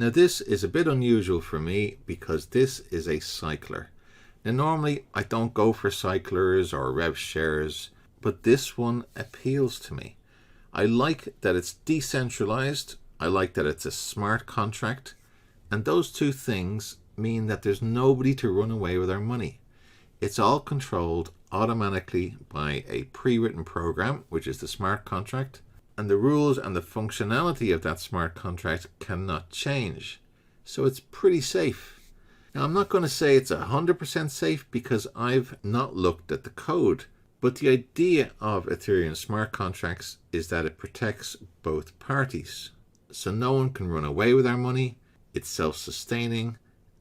Now this is a bit unusual for me because this is a cycler. Now normally I don't go for cyclers or rev shares, but this one appeals to me. I like that it's decentralized, I like that it's a smart contract, and those two things mean that there's nobody to run away with our money. It's all controlled automatically by a pre-written program, which is the smart contract, and the rules and the functionality of that smart contract cannot change. So it's pretty safe. Now I'm not going to say it's 100% safe because I've not looked at the code, but the idea of Ethereum smart contracts is that it protects both parties. So no one can run away with our money, it's self-sustaining,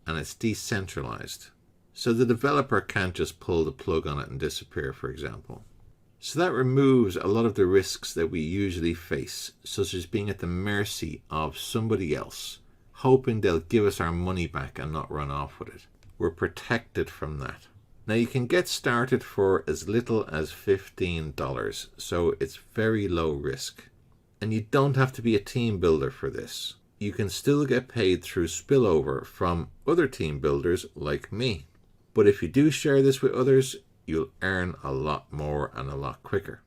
and it's decentralized. So the developer can't just pull the plug on it and disappear, for example. So that removes a lot of the risks that we usually face, such as being at the mercy of somebody else, hoping they'll give us our money back and not run off with it. We're protected from that. Now you can get started for as little as $15, so it's very low risk. And you don't have to be a team builder for this. You can still get paid through spillover from other team builders like me. But if you do share this with others, you'll earn a lot more and a lot quicker.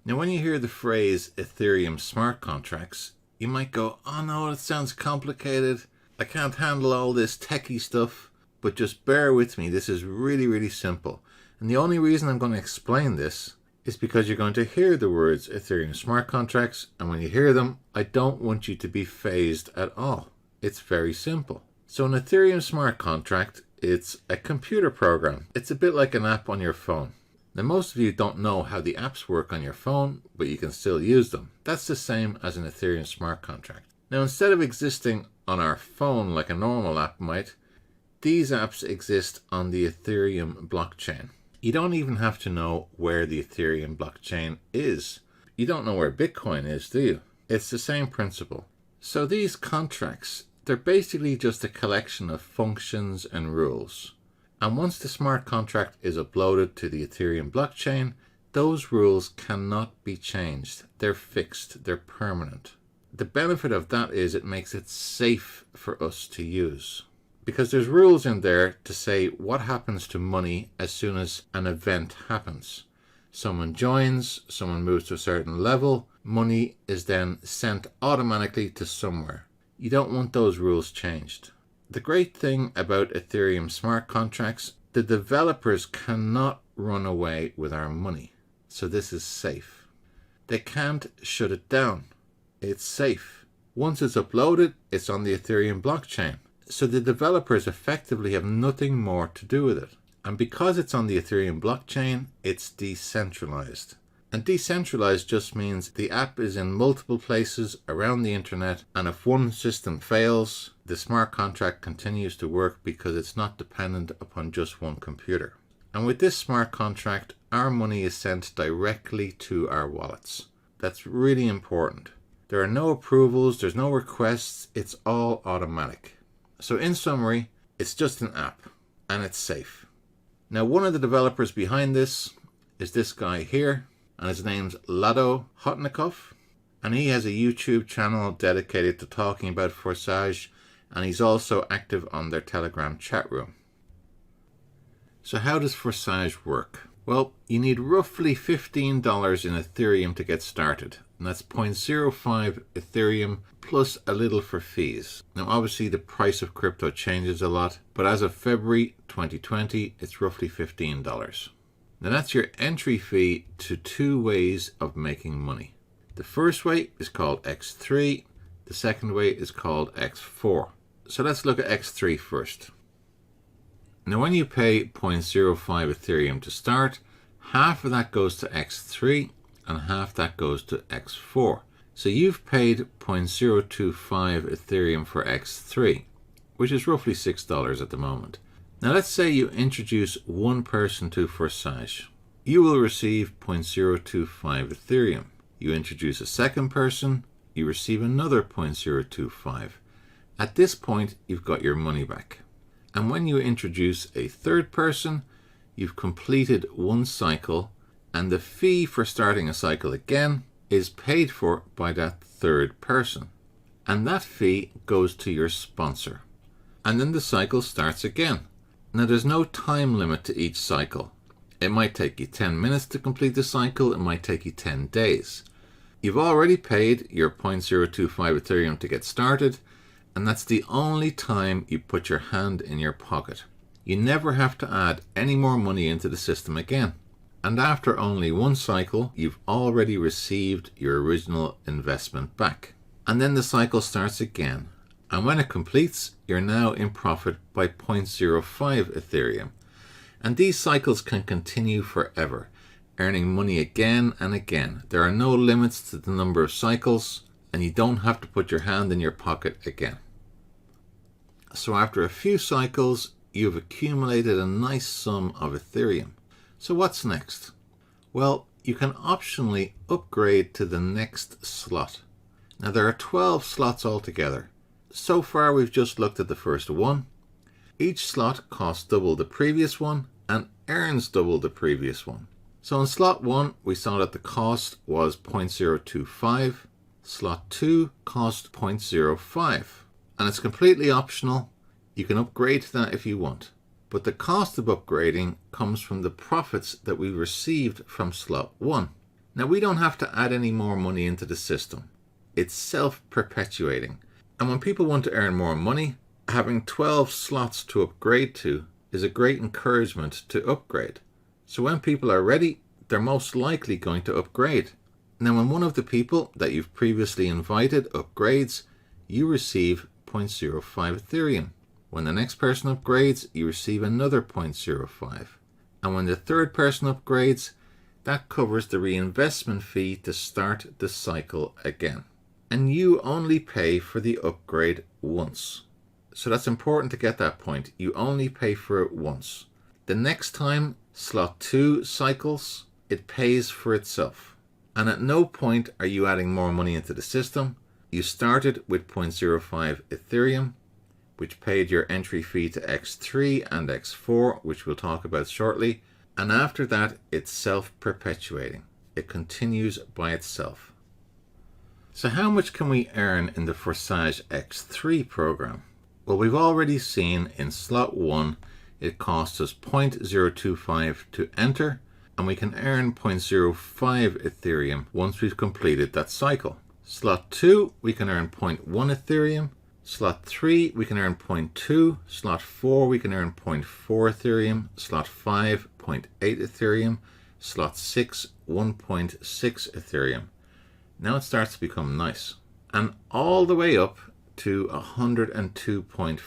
Now when you hear the phrase Ethereum smart contracts, you might go, oh no, it sounds complicated. I can't handle all this techie stuff. But just bear with me, this is really, really simple. And the only reason I'm going to explain this is because you're going to hear the words Ethereum smart contracts, and when you hear them, I don't want you to be phased at all. It's very simple. So an Ethereum smart contract, it's a computer program. It's a bit like an app on your phone. Now most of you don't know how the apps work on your phone, but you can still use them. That's the same as an Ethereum smart contract. Now instead of existing on our phone like a normal app might, these apps exist on the Ethereum blockchain. You don't even have to know where the Ethereum blockchain is. You don't know where Bitcoin is, do you? It's the same principle. So these contracts, they're basically just a collection of functions and rules. And once the smart contract is uploaded to the Ethereum blockchain, those rules cannot be changed. They're fixed, they're permanent. The benefit of that is it makes it safe for us to use. Because there's rules in there to say what happens to money as soon as an event happens. Someone joins, someone moves to a certain level, money is then sent automatically to somewhere. You don't want those rules changed. The great thing about Ethereum smart contracts, the developers cannot run away with our money. So this is safe. They can't shut it down. It's safe. Once it's uploaded, it's on the Ethereum blockchain. So the developers effectively have nothing more to do with it. And because it's on the Ethereum blockchain, it's decentralized. And decentralized just means the app is in multiple places around the internet, and if one system fails, the smart contract continues to work because it's not dependent upon just one computer. And with this smart contract, our money is sent directly to our wallets. That's really important. There are no approvals, there's no requests, it's all automatic. So in summary, it's just an app, and it's safe. Now one of the developers behind this is this guy here, and his name's Lado Hotnikov, and he has a YouTube channel dedicated to talking about Forsage, and he's also active on their Telegram chat room. So how does Forsage work? Well, you need roughly $15 in Ethereum to get started, and that's 0.05 Ethereum plus a little for fees. Now obviously the price of crypto changes a lot, but as of February 2020, it's roughly $15. Now that's your entry fee to two ways of making money. The first way is called X3, the second way is called X4. So let's look at X3 first. Now when you pay 0.05 Ethereum to start, half of that goes to X3 and half that goes to X4. So you've paid 0.025 Ethereum for X3, which is roughly $6 at the moment. Now let's say you introduce one person to Forsage. You will receive 0.025 Ethereum. You introduce a second person, you receive another 0.025. At this point, you've got your money back. And when you introduce a third person, you've completed one cycle, and the fee for starting a cycle again is paid for by that third person. and that fee goes to your sponsor. And then the cycle starts again. Now there's no time limit to each cycle. It might take you 10 minutes to complete the cycle, it might take you 10 days. You've already paid your 0.025 Ethereum to get started, and that's the only time you put your hand in your pocket. You never have to add any more money into the system again. And after only one cycle, you've already received your original investment back. And then the cycle starts again. And when it completes, you're now in profit by 0.05 Ethereum. And these cycles can continue forever, earning money again and again. There are no limits to the number of cycles, and you don't have to put your hand in your pocket again. So after a few cycles, you've accumulated a nice sum of Ethereum. So what's next? Well, you can optionally upgrade to the next slot. Now there are 12 slots altogether. So far we've just looked at the first one. Each slot costs double the previous one and earns double the previous one. So in slot 1 we saw that the cost was 0.025. Slot 2 cost 0.05. And it's completely optional. You can upgrade to that if you want. But the cost of upgrading comes from the profits that we received from slot 1. Now we don't have to add any more money into the system. It's self-perpetuating. And when people want to earn more money, having 12 slots to upgrade to is a great encouragement to upgrade. So when people are ready, they're most likely going to upgrade. Now when one of the people that you've previously invited upgrades, you receive 0.05 Ethereum. When the next person upgrades, you receive another 0.05. And when the third person upgrades, that covers the reinvestment fee to start the cycle again. And you only pay for the upgrade once. So that's important to get that point. You only pay for it once. The next time slot 2 cycles, it pays for itself. And at no point are you adding more money into the system. You started with 0.05 Ethereum, which paid your entry fee to X3 and X4, which we'll talk about shortly. And after that, it's self-perpetuating. It continues by itself. So how much can we earn in the Forsage X3 program? Well, we've already seen in slot 1, it costs us 0.025 to enter, and we can earn 0.05 Ethereum once we've completed that cycle. Slot 2, we can earn 0.1 Ethereum. Slot 3, we can earn 0.2. Slot 4, we can earn 0.4 Ethereum. Slot 5, 0.8 Ethereum. Slot 6, 1.6 Ethereum. Now it starts to become nice. And all the way up to 102.4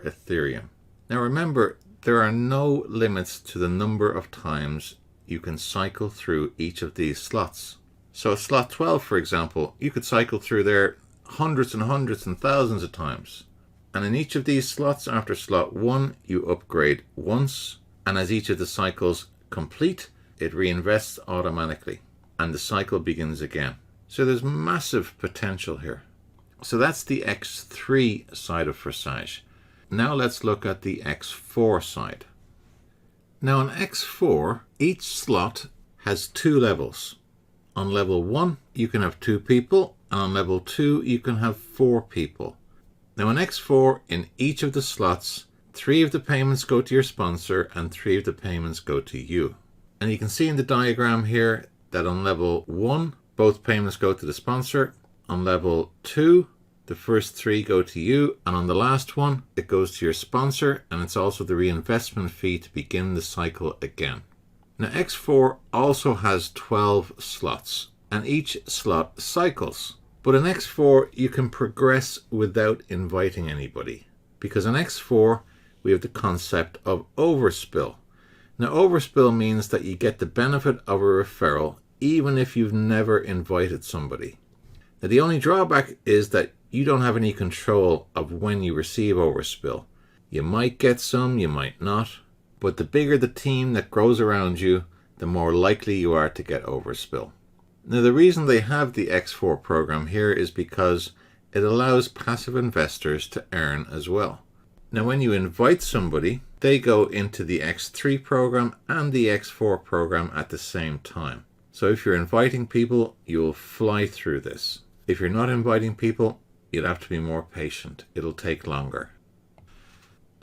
Ethereum. Now remember, there are no limits to the number of times you can cycle through each of these slots. So slot 12, for example, you could cycle through there hundreds and hundreds and thousands of times. And in each of these slots after slot 1, you upgrade once, and as each of the cycles complete, it reinvests automatically, and the cycle begins again. So there's massive potential here. So that's the X3 side of Forsage. Now let's look at the X4 side. Now on X4, each slot has 2 levels. On level 1, you can have 2 people, and on level 2, you can have 4 people. Now in X4, in each of the slots, 3 of the payments go to your sponsor and 3 of the payments go to you. And you can see in the diagram here that on level 1, both payments go to the sponsor. On level 2, the first 3 go to you, and on the last one, it goes to your sponsor, and it's also the reinvestment fee to begin the cycle again. Now X4 also has 12 slots, and each slot cycles. But in X4, you can progress without inviting anybody, because in X4, we have the concept of overspill. Now overspill means that you get the benefit of a referral even if you've never invited somebody. Now the only drawback is that you don't have any control of when you receive overspill. You might get some, you might not, but the bigger the team that grows around you, the more likely you are to get overspill. Now the reason they have the X4 program here is because it allows passive investors to earn as well. Now when you invite somebody, they go into the X3 program and the X4 program at the same time. So if you're inviting people, you'll fly through this. If you're not inviting people, you'll have to be more patient. It'll take longer.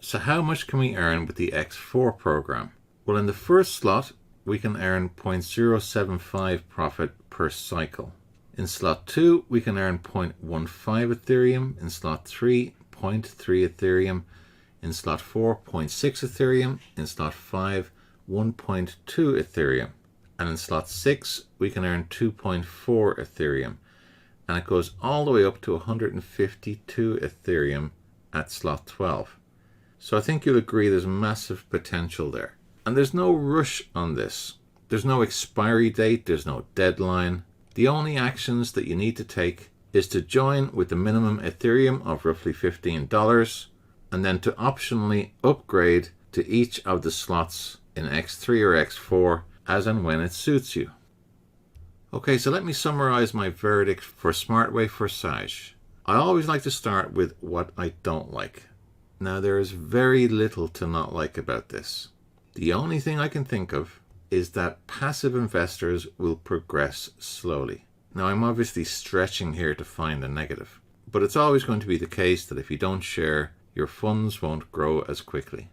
So how much can we earn with the X4 program? Well, in the first slot, we can earn 0.075 profit per cycle. In slot 2, we can earn 0.15 Ethereum. In slot 3, 0.3 Ethereum. In slot 4, 0.6 Ethereum. In slot 5, 1.2 Ethereum. And in slot 6, we can earn 2.4 Ethereum. And it goes all the way up to 152 Ethereum at slot 12. So I think you'll agree there's massive potential there. And there's no rush on this. There's no expiry date, there's no deadline. The only actions that you need to take is to join with the minimum Ethereum of roughly $15 and then to optionally upgrade to each of the slots in X3 or X4 as and when it suits you. Okay, so let me summarize my verdict for Join Forsage. I always like to start with what I don't like. Now, there is very little to not like about this. The only thing I can think of is that passive investors will progress slowly. Now, I'm obviously stretching here to find a negative, but it's always going to be the case that if you don't share, your funds won't grow as quickly.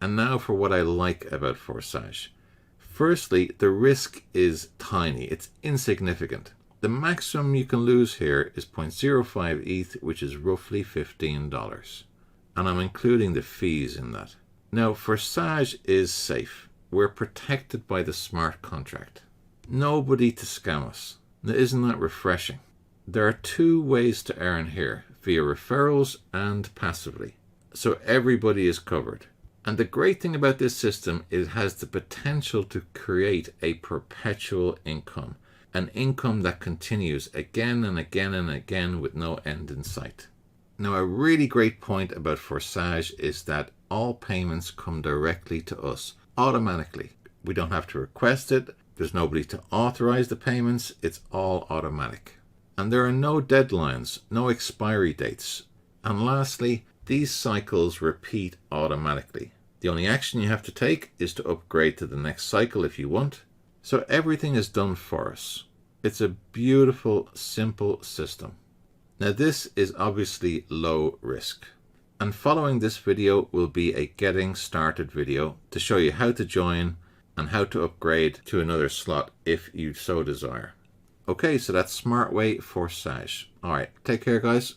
And now for what I like about Forsage. Firstly, the risk is tiny. It's insignificant. The maximum you can lose here is 0.05 ETH, which is roughly $15. And I'm including the fees in that. Now, Forsage is safe. We're protected by the smart contract. Nobody to scam us. Now, isn't that refreshing? There are two ways to earn here, via referrals and passively. So everybody is covered. And the great thing about this system is it has the potential to create a perpetual income. An income that continues again and again and again with no end in sight. Now, a really great point about Forsage is that all payments come directly to us, automatically. We don't have to request it. There's nobody to authorize the payments. It's all automatic. And there are no deadlines, no expiry dates. And lastly, these cycles repeat automatically. The only action you have to take is to upgrade to the next cycle if you want. So everything is done for us. It's a beautiful, simple system. Now, this is obviously low risk. And following this video will be a getting started video to show you how to join and how to upgrade to another slot if you so desire. Okay, so that's Join Forsage. All right, take care, guys.